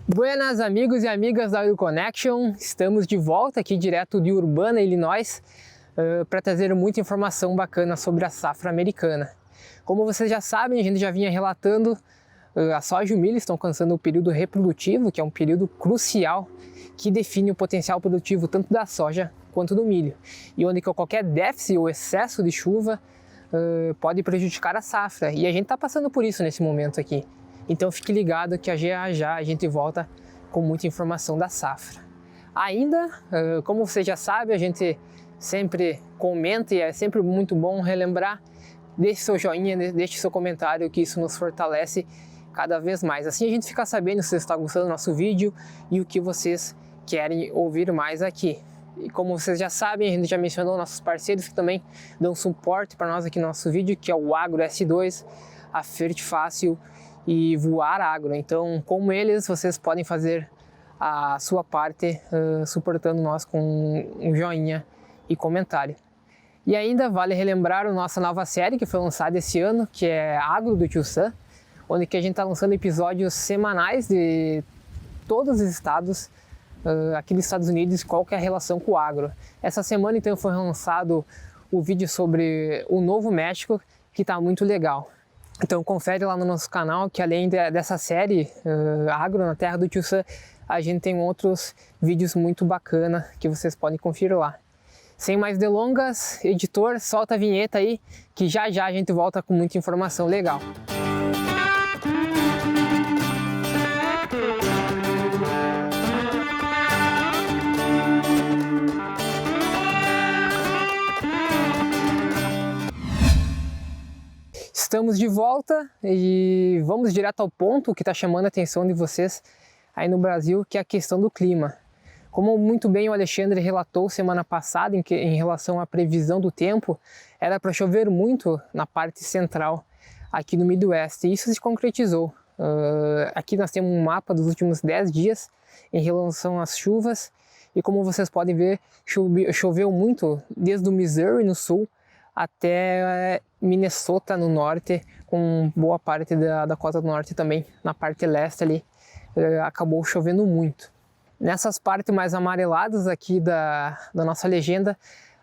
Buenas amigos e amigas da AgroConnection, estamos de volta aqui direto de Urbana, Illinois, para trazer muita informação bacana sobre a safra americana. Como vocês já sabem, a gente já vinha relatando, a soja e o milho estão alcançando o período reprodutivo, que é um período crucial que define o potencial produtivo tanto da soja quanto do milho, e onde qualquer déficit ou excesso de chuva pode prejudicar a safra, e a gente está passando por isso nesse momento aqui. Então fique ligado que já a gente volta com muita informação da safra. Ainda, como você já sabe, a gente sempre comenta e é sempre muito bom relembrar. Deixe seu joinha, deixe seu comentário, que isso nos fortalece cada vez mais. Assim a gente fica sabendo se você está gostando do nosso vídeo e o que vocês querem ouvir mais aqui. E como vocês já sabem, a gente já mencionou nossos parceiros que também dão suporte para nós aqui no nosso vídeo, que é o Agro S2, a Fertifácil e Voar Agro. Então, como eles, vocês podem fazer a sua parte suportando nós com um joinha e comentário. E ainda vale relembrar a nossa nova série que foi lançada esse ano, que é Agro do Tio Sam, onde que a gente está lançando episódios semanais de todos os estados aqui nos Estados Unidos, qual que é a relação com o agro. Essa semana então foi lançado o vídeo sobre o Novo México, que está muito legal. Então confere lá no nosso canal que além dessa série Agro na Terra do Tio Sam, a gente tem outros vídeos muito bacana que vocês podem conferir lá. Sem mais delongas, editor, solta a vinheta aí que já a gente volta com muita informação legal. Estamos de volta e vamos direto ao ponto que está chamando a atenção de vocês aí no Brasil, que é a questão do clima. Como muito bem o Alexandre relatou semana passada em relação à previsão do tempo, era para chover muito na parte central aqui no Midwest, e isso se concretizou. Aqui nós temos um mapa dos últimos 10 dias em relação às chuvas, e como vocês podem ver, choveu muito desde o Missouri no sul até Minnesota no norte, com boa parte da Dakota do Norte também, na parte leste ali, acabou chovendo muito. Nessas partes mais amareladas aqui da nossa legenda,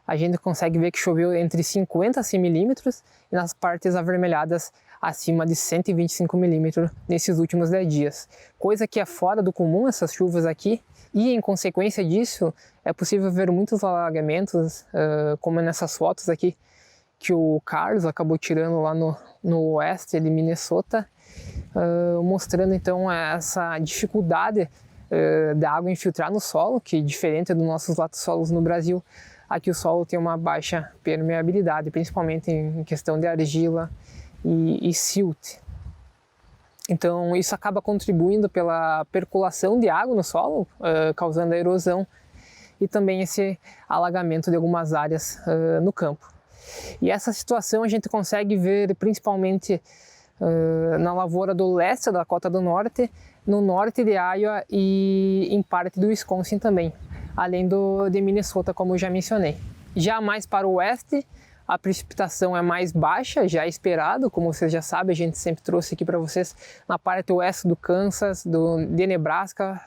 a gente consegue ver que choveu entre 50 a 100 milímetros, e nas partes avermelhadas acima de 125 milímetros nesses últimos 10 dias. Coisa que é fora do comum essas chuvas aqui, e em consequência disso é possível ver muitos alagamentos, como nessas fotos aqui, que o Carlos acabou tirando lá no oeste de Minnesota, mostrando então essa dificuldade da água infiltrar no solo, que diferente dos nossos latossolos no Brasil, aqui o solo tem uma baixa permeabilidade, principalmente em questão de argila e silt. Então isso acaba contribuindo pela percolação de água no solo, causando a erosão e também esse alagamento de algumas áreas no campo. E essa situação a gente consegue ver principalmente na lavoura do leste da Dakota do Norte, no norte de Iowa e em parte do Wisconsin também, além de Minnesota, como eu já mencionei. Já mais para o oeste, a precipitação é mais baixa, já é esperado, como vocês já sabem, a gente sempre trouxe aqui para vocês, na parte oeste do Kansas, de Nebraska,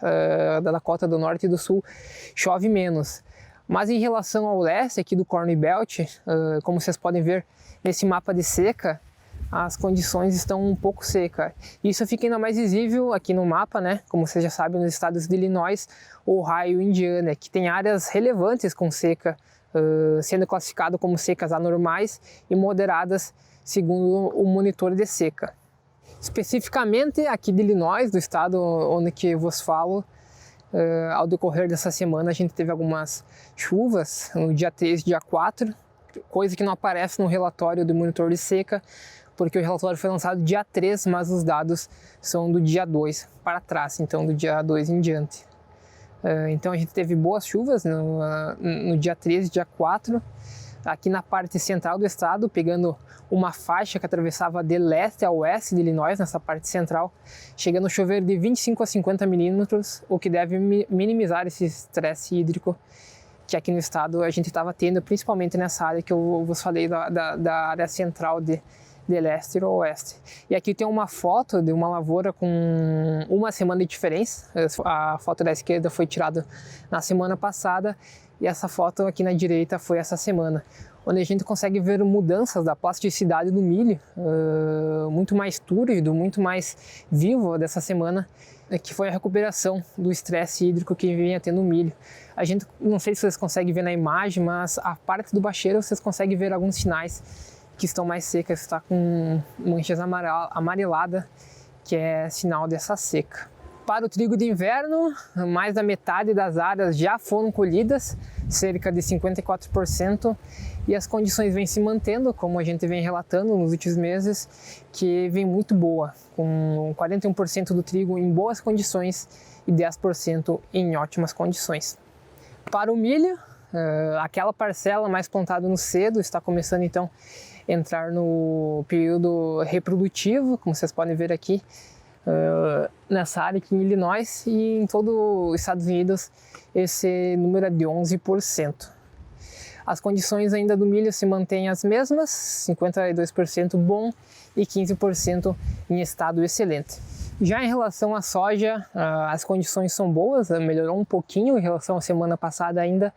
da Dakota do Norte e do Sul, chove menos. Mas em relação ao leste aqui do Corn Belt, como vocês podem ver nesse mapa de seca, as condições estão um pouco secas. Isso fica ainda mais visível aqui no mapa, né? Como vocês já sabem, nos estados de Illinois, Ohio e Indiana, que tem áreas relevantes com seca, sendo classificado como secas anormais e moderadas, segundo o monitor de seca. Especificamente aqui de Illinois, do estado onde que eu vos falo, ao decorrer dessa semana a gente teve algumas chuvas no dia 3 e dia 4, coisa que não aparece no relatório do monitor de seca, porque o relatório foi lançado dia 3, mas os dados são do dia 2 para trás, então do dia 2 em diante. Então a gente teve boas chuvas no dia 3 e dia 4, aqui na parte central do estado, pegando uma faixa que atravessava de leste a oeste de Illinois, nessa parte central, chegando a chover de 25 a 50 milímetros, o que deve minimizar esse estresse hídrico que aqui no estado a gente estava tendo, principalmente nessa área que eu vos falei da área central de de leste a oeste. E aqui tem uma foto de uma lavoura com uma semana de diferença. A foto da esquerda foi tirada na semana passada e essa foto aqui na direita foi essa semana, onde a gente consegue ver mudanças da plasticidade do milho, muito mais túrgido, muito mais vivo dessa semana, que foi a recuperação do estresse hídrico que vinha tendo o milho. A gente, não sei se vocês conseguem ver na imagem, mas a parte do bacheiro vocês conseguem ver alguns sinais que estão mais secas, está com manchas amareladas, que é sinal dessa seca. Para o trigo de inverno, mais da metade das áreas já foram colhidas, cerca de 54%, e as condições vêm se mantendo, como a gente vem relatando nos últimos meses, que vem muito boa, com 41% do trigo em boas condições e 10% em ótimas condições. Para o milho, aquela parcela mais plantada no cedo está começando então a entrar no período reprodutivo, como vocês podem ver aqui, nessa área aqui em Illinois, e em todo os Estados Unidos esse número é de 11%. As condições ainda do milho se mantêm as mesmas, 52% bom e 15% em estado excelente. Já em relação à soja, as condições são boas, melhorou um pouquinho em relação à semana passada ainda,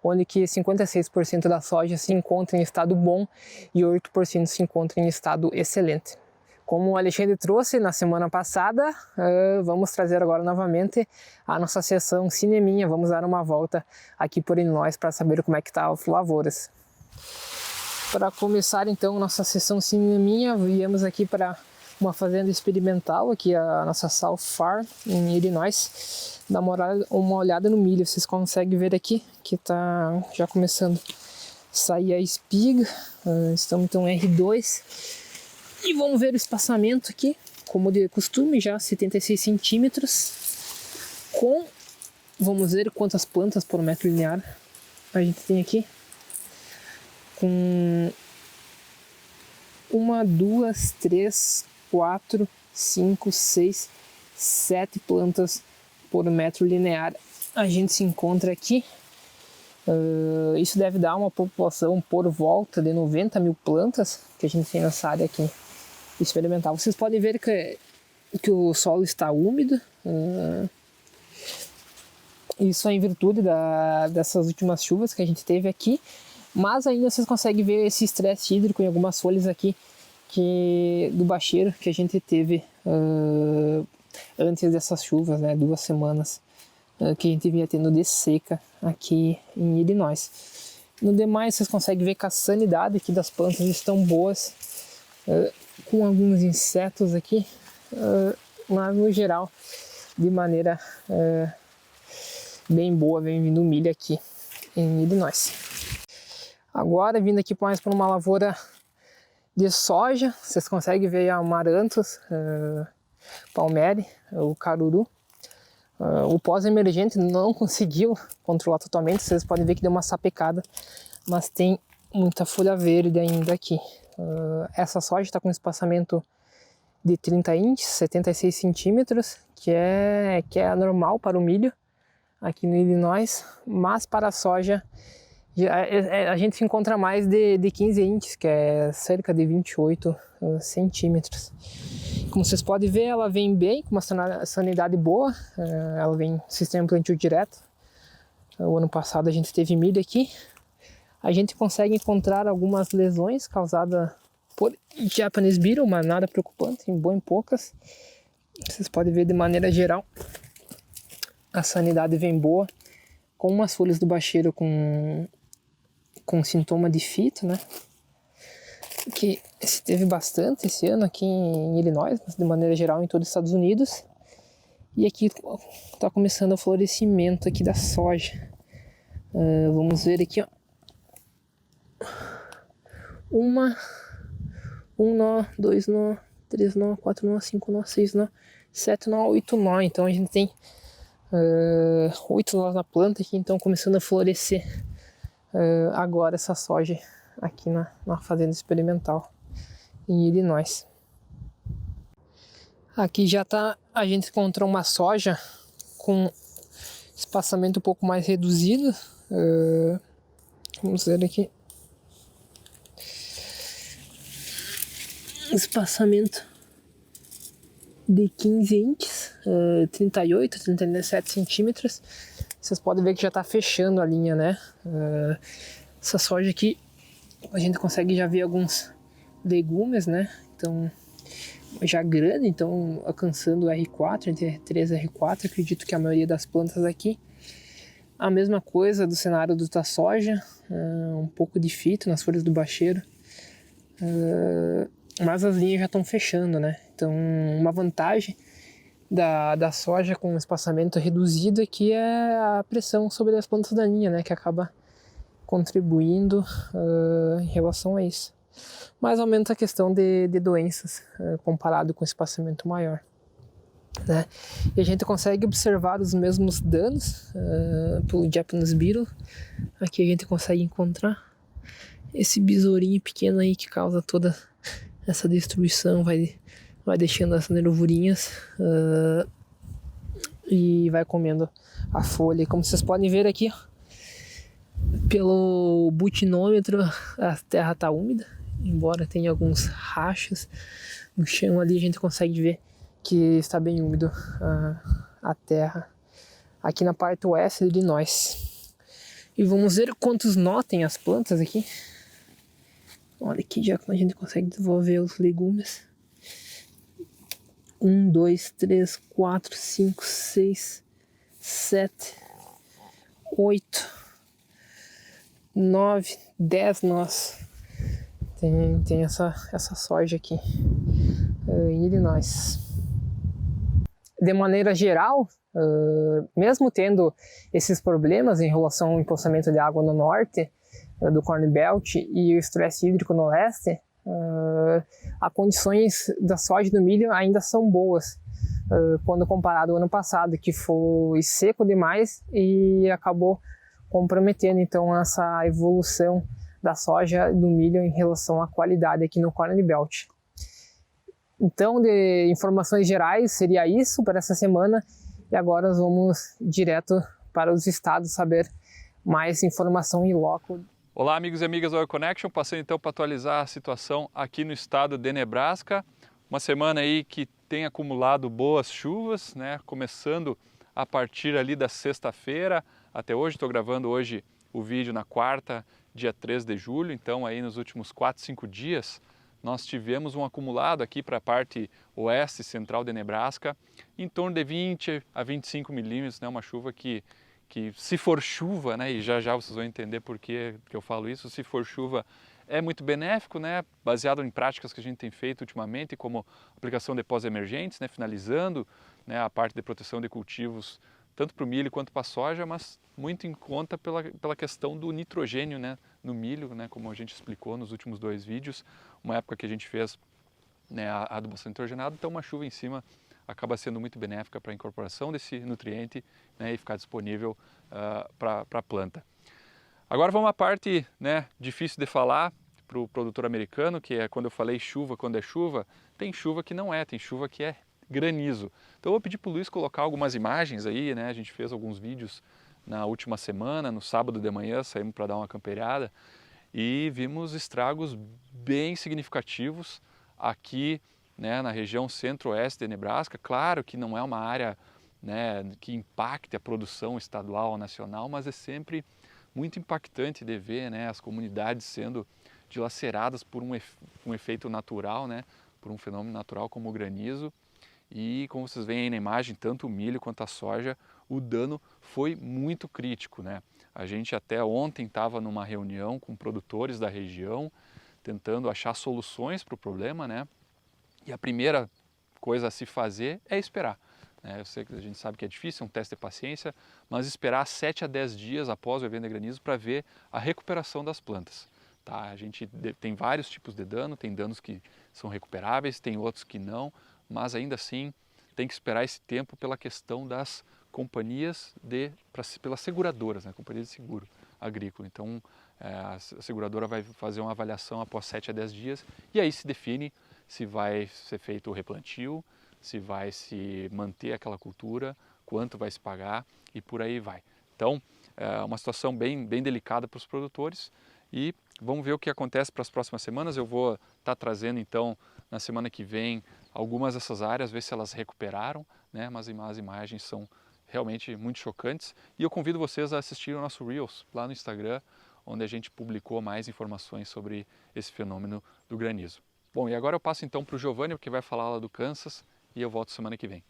onde que 56% da soja se encontra em estado bom e 8% se encontra em estado excelente. Como o Alexandre trouxe na semana passada, vamos trazer agora novamente a nossa sessão Cineminha. Vamos dar uma volta aqui por Illinois para saber como é que estão as lavouras. Para começar então nossa sessão Cineminha, viemos aqui para uma fazenda experimental, aqui a nossa South Farm em Illinois. Dá uma olhada no milho, vocês conseguem ver aqui que está já começando a sair a espiga. Estamos então em R2. E vamos ver o espaçamento aqui, como de costume, já 76 centímetros, vamos ver quantas plantas por metro linear a gente tem aqui, com 1, 2, 3, 4, 5, 6, 7 plantas por metro linear a gente se encontra aqui. Isso deve dar uma população por volta de 90 mil plantas que a gente tem nessa área aqui experimental. Vocês podem ver que o solo está úmido, isso é em virtude dessas últimas chuvas que a gente teve aqui, mas ainda vocês conseguem ver esse estresse hídrico em algumas folhas aqui do bacheiro que a gente teve antes dessas chuvas, né, 2 semanas que a gente vinha tendo de seca aqui em Illinois. No demais vocês conseguem ver que a sanidade aqui das plantas estão boas, com alguns insetos aqui, mas no geral de maneira bem boa. Vem vindo milho aqui em Illinois. Agora vindo aqui mais para uma lavoura de soja, vocês conseguem ver a Amaranthus palmeri, o caruru. O pós-emergente não conseguiu controlar totalmente, vocês podem ver que deu uma sapecada, mas tem muita folha verde ainda aqui. Essa soja está com um espaçamento de 30 inches, 76 centímetros, que é normal para o milho aqui no Illinois, mas para a soja a gente se encontra mais de 15 inches, que é cerca de 28 centímetros. Como vocês podem ver, ela vem bem, com uma sanidade boa, ela vem sistema plantio direto. O ano passado a gente teve milho aqui. A gente consegue encontrar algumas lesões causadas por Japanese beetle, mas nada preocupante, em poucas. Vocês podem ver de maneira geral, a sanidade vem boa, com umas folhas do bacheiro com sintoma de fito, né? Que teve bastante esse ano aqui em Illinois, mas de maneira geral em todos os Estados Unidos. E aqui está começando o florescimento aqui da soja. Vamos ver aqui, ó. Um nó, 2 nó, 3 nó, 4 nó, 5 nó, 6 nó, 7 nó, 8 nó. Então a gente tem 8 nós na planta aqui, então começando a florescer agora essa soja aqui na fazenda experimental em Illinois. Aqui já tá, a gente encontrou uma soja com espaçamento um pouco mais reduzido. Vamos ver aqui. espaçamento de 15 inches, 38, 37 centímetros. Vocês podem ver que já está fechando a linha, né? Essa soja aqui, a gente consegue já ver alguns legumes, né? Então, já grande, então alcançando o R4, entre 3 e R4, acredito que a maioria das plantas aqui. A mesma coisa do cenário da soja, um pouco de fito nas folhas do bacheiro, mas as linhas já estão fechando, né? Então, uma vantagem da soja com espaçamento reduzido aqui é a pressão sobre as plantas da linha, né? Que acaba contribuindo em relação a isso. Mas aumenta a questão de doenças comparado com espaçamento maior, né? E a gente consegue observar os mesmos danos pelo Japanese Beetle. Aqui a gente consegue encontrar esse besourinho pequeno aí que causa toda essa destruição, vai deixando as nervurinhas e vai comendo a folha. Como vocês podem ver aqui, ó, pelo butinômetro a terra está úmida, embora tenha alguns rachos no chão ali, a gente consegue ver que está bem úmido a terra aqui na parte oeste de Illinois. E vamos ver quantos nó tem as plantas aqui. Olha aqui, já a gente consegue desenvolver os legumes. 1, 2, 3, 4, 5, 6, 7, 8, 9, 10 nós. Tem essa soja aqui em Illinois. De maneira geral, mesmo tendo esses problemas em relação ao empoçamento de água no norte do Corn Belt e o estresse hídrico no leste, as condições da soja e do milho ainda são boas quando comparado ao ano passado, que foi seco demais e acabou comprometendo então essa evolução da soja e do milho em relação à qualidade aqui no Corn Belt. Então, de informações gerais, seria isso para essa semana. E agora nós vamos direto para os estados saber mais informação em loco. Olá, amigos e amigas do AgroConnection, passando então para atualizar a situação aqui no estado de Nebraska. Uma semana aí que tem acumulado boas chuvas, né? Começando a partir ali da sexta-feira até hoje. Estou gravando hoje o vídeo na quarta, dia 3 de julho, então aí nos últimos 4, 5 dias nós tivemos um acumulado aqui para a parte oeste central de Nebraska em torno de 20 a 25 milímetros, né? Uma chuva que se for chuva, né, e já vocês vão entender por que eu falo isso, se for chuva é muito benéfico, né, baseado em práticas que a gente tem feito ultimamente, como aplicação de pós-emergentes, né, finalizando, né, a parte de proteção de cultivos, tanto para o milho quanto para a soja, mas muito em conta pela questão do nitrogênio, né, no milho, né, como a gente explicou nos últimos 2 vídeos, uma época que a gente fez, né, a adubação nitrogenada, então uma chuva em cima acaba sendo muito benéfica para a incorporação desse nutriente, né, e ficar disponível para a planta. Agora vamos à parte, né, difícil de falar para o produtor americano, que é quando eu falei chuva, quando é chuva, tem chuva que não é, tem chuva que é granizo. Então eu vou pedir para o Luiz colocar algumas imagens aí, né, a gente fez alguns vídeos na última semana, no sábado de manhã saímos para dar uma campeirada e vimos estragos bem significativos aqui, né, na região centro-oeste de Nebraska. Claro que não é uma área, né, que impacte a produção estadual ou nacional, mas é sempre muito impactante de ver, né, as comunidades sendo dilaceradas por um efeito natural, né, por um fenômeno natural como o granizo. E como vocês veem aí na imagem, tanto o milho quanto a soja, o dano foi muito crítico, né? A gente até ontem estava numa reunião com produtores da região, tentando achar soluções para o problema, né? E a primeira coisa a se fazer é esperar. Eu sei que a gente sabe que é difícil, é um teste de paciência, mas esperar 7 a 10 dias após o evento de granizo para ver a recuperação das plantas. Tá? A gente tem vários tipos de dano, tem danos que são recuperáveis, tem outros que não, mas ainda assim tem que esperar esse tempo pela questão das companhias, pelas seguradoras, né? Companhias de seguro agrícola. Então a seguradora vai fazer uma avaliação após 7 a 10 dias e aí se define se vai ser feito o replantio, se vai se manter aquela cultura, quanto vai se pagar e por aí vai. Então é uma situação bem delicada para os produtores e vamos ver o que acontece para as próximas semanas. Eu vou estar trazendo então na semana que vem algumas dessas áreas, ver se elas recuperaram, né? Mas as imagens são realmente muito chocantes. E eu convido vocês a assistir o nosso Reels lá no Instagram, onde a gente publicou mais informações sobre esse fenômeno do granizo. Bom, e agora eu passo então para o Giovanni, que vai falar lá do Kansas, e eu volto semana que vem.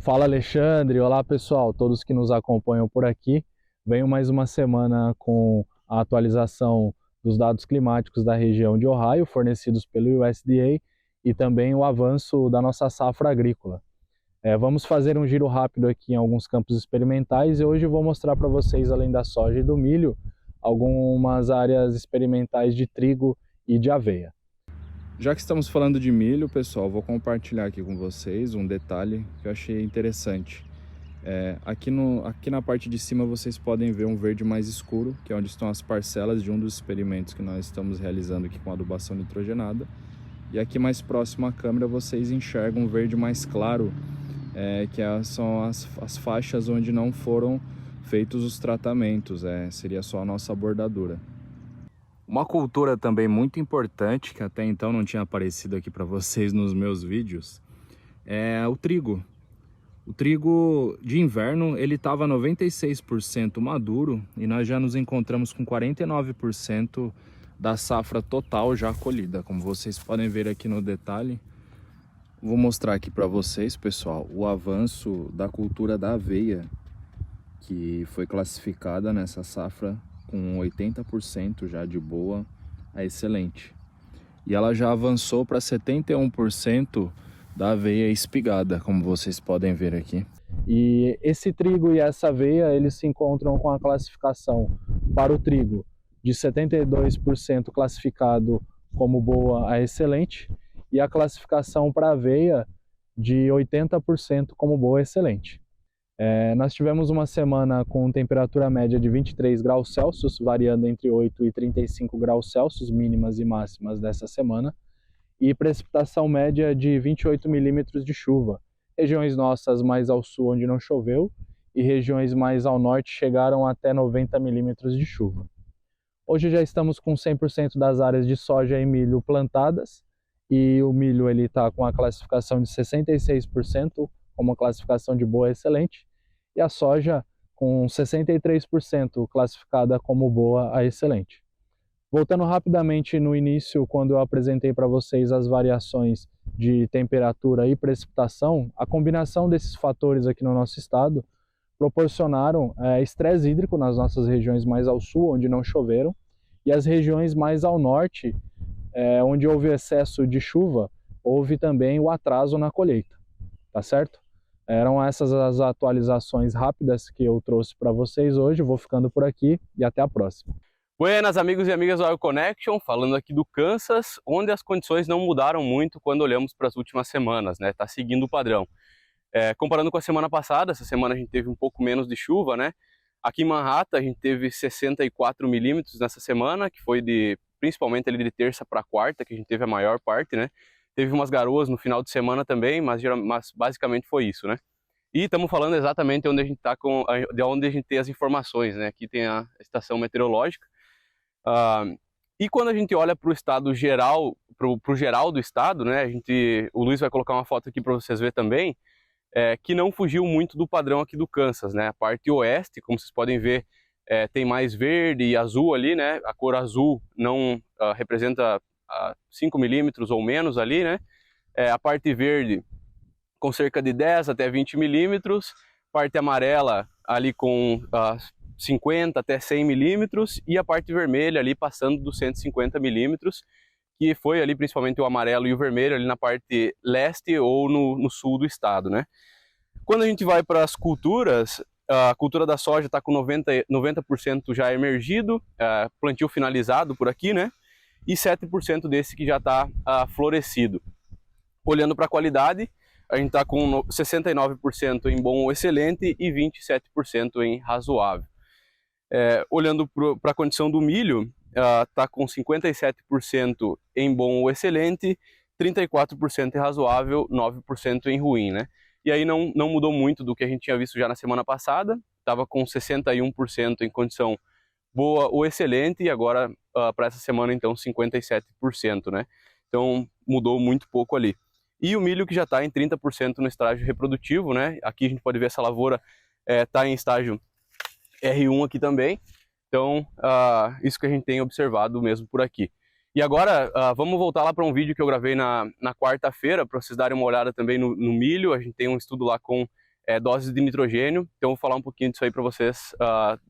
Fala, Alexandre, olá pessoal, todos que nos acompanham por aqui. Venho mais uma semana com a atualização dos dados climáticos da região de Ohio, fornecidos pelo USDA, e também o avanço da nossa safra agrícola. Vamos fazer um giro rápido aqui em alguns campos experimentais e hoje eu vou mostrar para vocês, além da soja e do milho, algumas áreas experimentais de trigo e de aveia. Já que estamos falando de milho, pessoal, vou compartilhar aqui com vocês um detalhe que eu achei interessante. Aqui na parte de cima vocês podem ver um verde mais escuro, que é onde estão as parcelas de um dos experimentos que nós estamos realizando aqui com adubação nitrogenada. E aqui mais próximo à câmera vocês enxergam um verde mais claro, são as faixas onde não foram feitos os tratamentos, seria só a nossa bordadura. Uma cultura também muito importante, que até então não tinha aparecido aqui para vocês nos meus vídeos, é o trigo. O trigo de inverno ele estava 96% maduro e nós já nos encontramos com 49% da safra total já colhida. Como vocês podem ver aqui no detalhe, vou mostrar aqui para vocês, pessoal, o avanço da cultura da aveia, que foi classificada nessa safra com 80% já de boa a excelente. E ela já avançou para 71% da aveia espigada, como vocês podem ver aqui. E esse trigo e essa aveia, eles se encontram com a classificação para o trigo de 72% classificado como boa a excelente e a classificação para a aveia de 80% como boa a excelente. Nós tivemos uma semana com temperatura média de 23 graus Celsius, variando entre 8 e 35 graus Celsius, mínimas e máximas dessa semana, e precipitação média de 28 milímetros de chuva. Regiões nossas mais ao sul onde não choveu e regiões mais ao norte chegaram até 90 milímetros de chuva. Hoje já estamos com 100% das áreas de soja e milho plantadas e o milho está com a classificação de 66% como a classificação de boa a excelente e a soja com 63% classificada como boa a excelente. Voltando rapidamente no início, quando eu apresentei para vocês as variações de temperatura e precipitação, a combinação desses fatores aqui no nosso estado proporcionaram estresse hídrico nas nossas regiões mais ao sul, onde não choveram, e as regiões mais ao norte, onde houve excesso de chuva, houve também o atraso na colheita, tá certo? Eram essas as atualizações rápidas que eu trouxe para vocês hoje. Vou ficando por aqui e até a próxima. Buenas, amigos e amigas do AgroConnection, falando aqui do Kansas, onde as condições não mudaram muito quando olhamos para as últimas semanas, né? Tá seguindo o padrão. Comparando com a semana passada, essa semana a gente teve um pouco menos de chuva, né? Aqui em Manhattan a gente teve 64 milímetros nessa semana, que foi principalmente ali de terça para quarta, que a gente teve a maior parte, né? Teve umas garoas no final de semana também, mas basicamente foi isso, né? E estamos falando exatamente onde a gente tá de onde a gente tem as informações, né? Aqui tem a estação meteorológica. E quando a gente olha para o estado geral, para o geral do estado, né? O Luiz vai colocar uma foto aqui para vocês verem também, que não fugiu muito do padrão aqui do Kansas, né? A parte oeste, como vocês podem ver, tem mais verde e azul ali, né? A cor azul não representa 5 milímetros ou menos ali, né? A parte verde com cerca de 10 até 20 milímetros, parte amarela ali com 50 até 100 milímetros e a parte vermelha ali passando dos 150 milímetros, que foi ali principalmente o amarelo e o vermelho ali na parte leste ou no sul do estado, né? Quando a gente vai para as culturas, a cultura da soja está com 90% já emergido, plantio finalizado por aqui, né? E 7% desse que já está florescido. Olhando para a qualidade, a gente está com 69% em bom ou excelente e 27% em razoável. Olhando para a condição do milho, está com 57% em bom ou excelente, 34% em razoável, 9% em ruim, né? E aí não mudou muito do que a gente tinha visto já na semana passada, estava com 61% em condição boa ou excelente, e agora para essa semana então 57%, né? então mudou muito pouco ali. E o milho que já está em 30% no estágio reprodutivo, né? Aqui a gente pode ver essa lavoura está em estágio R1 aqui também, então isso que a gente tem observado mesmo por aqui. E agora vamos voltar lá para um vídeo que eu gravei na quarta-feira, para vocês darem uma olhada também no milho. A gente tem um estudo lá com doses de nitrogênio, então eu vou falar um pouquinho disso aí para vocês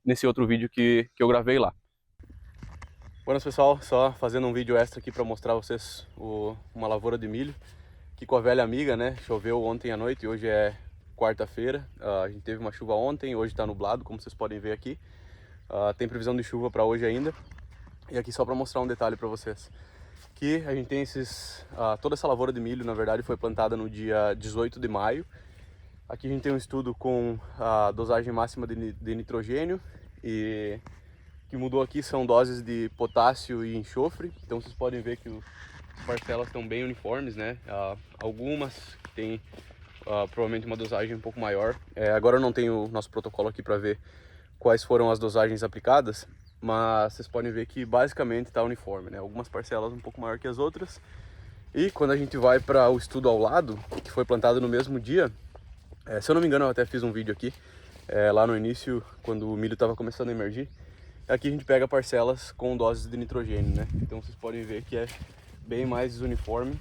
nesse outro vídeo que eu gravei lá. Bom, pessoal, só fazendo um vídeo extra aqui para mostrar a vocês uma lavoura de milho, aqui com a velha amiga, né? Choveu ontem à noite e hoje é quarta-feira, a gente teve uma chuva ontem, hoje está nublado, como vocês podem ver aqui. Tem previsão de chuva para hoje ainda. E aqui só para mostrar um detalhe para vocês, que a gente tem toda essa lavoura de milho, na verdade, foi plantada no dia 18 de maio. Aqui a gente tem um estudo com a dosagem máxima de nitrogênio, e o que mudou aqui são doses de potássio e enxofre. Então vocês podem ver que as parcelas estão bem uniformes, né? Algumas têm provavelmente uma dosagem um pouco maior. Agora eu não tenho o nosso protocolo aqui para ver quais foram as dosagens aplicadas, mas vocês podem ver que basicamente está uniforme, né? Algumas parcelas um pouco maior que as outras. E quando a gente vai para o estudo ao lado, que foi plantado no mesmo dia, se eu não me engano eu até fiz um vídeo aqui, lá no início, quando o milho estava começando a emergir. Aqui a gente pega parcelas com doses de nitrogênio, né? Então vocês podem ver que é bem mais desuniforme.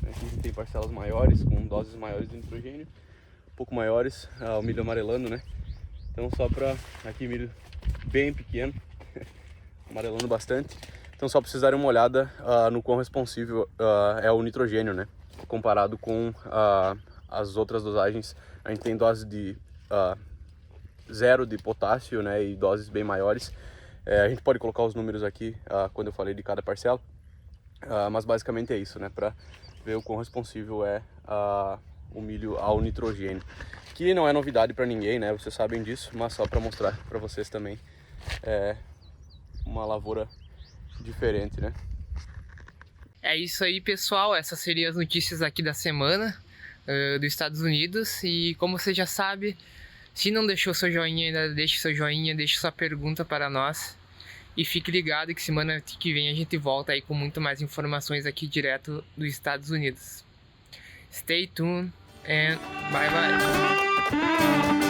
Aqui a gente tem parcelas maiores, com doses maiores de nitrogênio, um pouco maiores, o milho amarelando, né? Então só para aqui milho bem pequeno, amarelando bastante. Então só para vocês darem uma olhada no quão responsível é o nitrogênio, né? Comparado com as outras dosagens, a gente tem dose de 0 de potássio, né? E doses bem maiores. A gente pode colocar os números aqui quando eu falei de cada parcela, mas basicamente é isso, né? Para ver o quão responsível é o milho ao nitrogênio, que não é novidade para ninguém, né? Vocês sabem disso, mas só para mostrar para vocês também uma lavoura diferente, né? É isso aí, pessoal. Essas seriam as notícias aqui da semana dos Estados Unidos. E como você já sabe, se não deixou seu joinha ainda, deixe seu joinha, deixe sua pergunta para nós. E fique ligado que semana que vem a gente volta aí com muito mais informações aqui direto dos Estados Unidos. Stay tuned and bye bye.